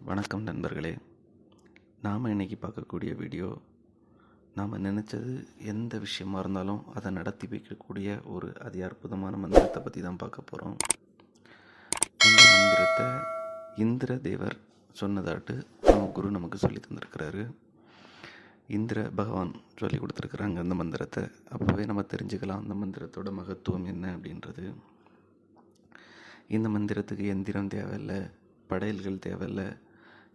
வணக்கம் நண்பர்களே. நாம் இன்றைக்கி பார்க்கக்கூடிய வீடியோ, நாம் நினச்சது எந்த விஷயமா இருந்தாலும் அதை நடத்தி வைக்கக்கூடிய ஒரு அற்புதமான மந்திரத்தை பற்றி தான் பார்க்க போகிறோம். இந்த மந்திரத்தை இந்திர தேவர் சொன்னதாட்டு நம்ம குரு நமக்கு சொல்லி தந்திருக்கிறாரு. இந்திர பகவான் சொல்லி கொடுத்துருக்குறாங்க அந்த மந்திரத்தை. அப்போவே நம்ம தெரிஞ்சுக்கலாம் அந்த மந்திரத்தோட மகத்துவம் என்ன அப்படின்றது. இந்த மந்திரத்துக்கு எந்திரம் தேவையில்லை, படையல்கள் தேவையில்லை.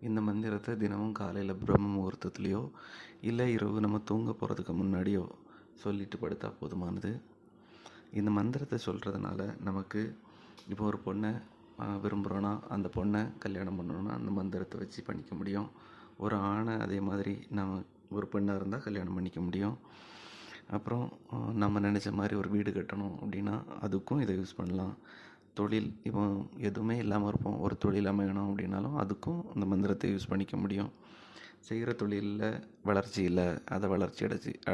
இந்த மந்திரத்தை தினமும் காலையில் பிரம்ம முகூர்த்தத்துலேயோ இல்லை இரவு நம்ம தூங்க போகிறதுக்கு முன்னாடியோ சொல்லிட்டு படுத்தா போதுமானது. இந்த மந்திரத்தை சொல்கிறதுனால நமக்கு இப்போ ஒரு பொண்ணை விரும்புகிறோன்னா அந்த பொண்ணை கல்யாணம் பண்ணணுன்னா அந்த மந்திரத்தை வச்சு பண்ணிக்க முடியும். ஒரு ஆணை அதே மாதிரி நம்ம ஒரு பெண்ணாக இருந்தால் கல்யாணம் பண்ணிக்க முடியும். அப்புறம் நம்ம நினச்ச மாதிரி ஒரு வீடு கட்டணும் அப்படின்னா அதுக்கும் இதை யூஸ் பண்ணலாம். தொழில் இப்போ எதுவுமே இல்லாமல் இருப்போம், ஒரு தொழில் அமையணும் அப்படின்னாலும் அதுக்கும் இந்த மந்திரத்தை யூஸ் பண்ணிக்க முடியும். செய்கிற தொழிலில் வளர்ச்சி இல்லை, அதை வளர்ச்சி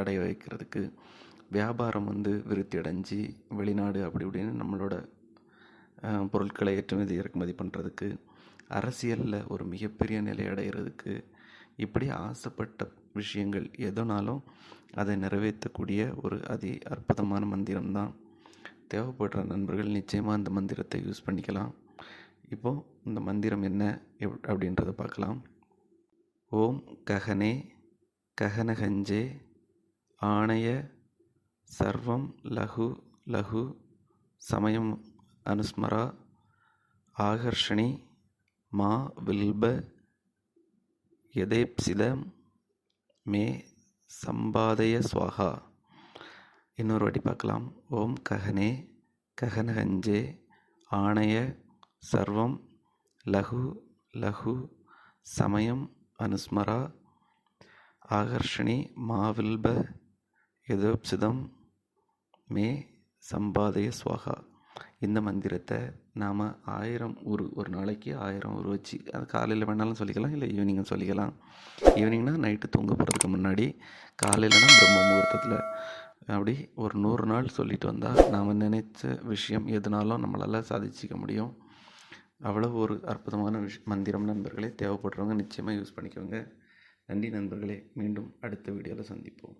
அடைய வைக்கிறதுக்கு, வியாபாரம் விருத்தி அடைஞ்சி வெளிநாடு அப்படி இப்படின்னு நம்மளோட பொருட்களை ஏற்றுமதி இறக்குமதி பண்ணுறதுக்கு, அரசியலில் ஒரு மிகப்பெரிய நிலை அடைகிறதுக்கு, இப்படி ஆசைப்பட்ட விஷயங்கள் எதனாலும் அதை நிறைவேற்றக்கூடிய ஒரு அற்புதமான மந்திரம்தான். தேவைப்படுற நண்பர்கள் நிச்சயமாக இந்த மந்திரத்தை யூஸ் பண்ணிக்கலாம். இப்போது இந்த மந்திரம் என்ன அப்படின்றத பார்க்கலாம். ஓம் ககனே ககனகஞ்சே ஆணைய சர்வம் லகு லகு சமயம் அனுஸ்மரா ஆகர்ஷணி மா வில்ப யதேப்சிதம் மே சம்பாதய ஸ்வாகா. இன்னொரு வாட்டி பார்க்கலாம். ஓம் ககனே ககனகஞ்சே ஆணைய சர்வம் லகு லகு சமயம் அனுஸ்மரா ஆகர்ஷணி மாவில்ப யதோப்சிதம் மே சம்பாதய ஸ்வாகா. இந்த மந்திரத்தை நாம் 1000 ஒரு நாளைக்கு 1000 வச்சு, அது காலையில் வேணாலும் சொல்லிக்கலாம், இல்லை ஈவினிங்கும் சொல்லிக்கலாம். ஈவினிங்னா நைட்டு தூங்க போகிறதுக்கு முன்னாடி, காலையிலனா பிரம்ம முகூர்த்தத்தில், அப்படி ஒரு 100 நாள் சொல்லிட்டு வந்தால் நாம் நினைச்ச விஷயம் எதுனாலும் நம்மளால் சாதிச்சிக்க முடியும். அவ்வளோ ஒரு அற்புதமான மந்திரம் நண்பர்களே. தேவைப்படுறவங்க நிச்சயமாக யூஸ் பண்ணிக்கோங்க. நன்றி நண்பர்களே. மீண்டும் அடுத்த வீடியோவில் சந்திப்போம்.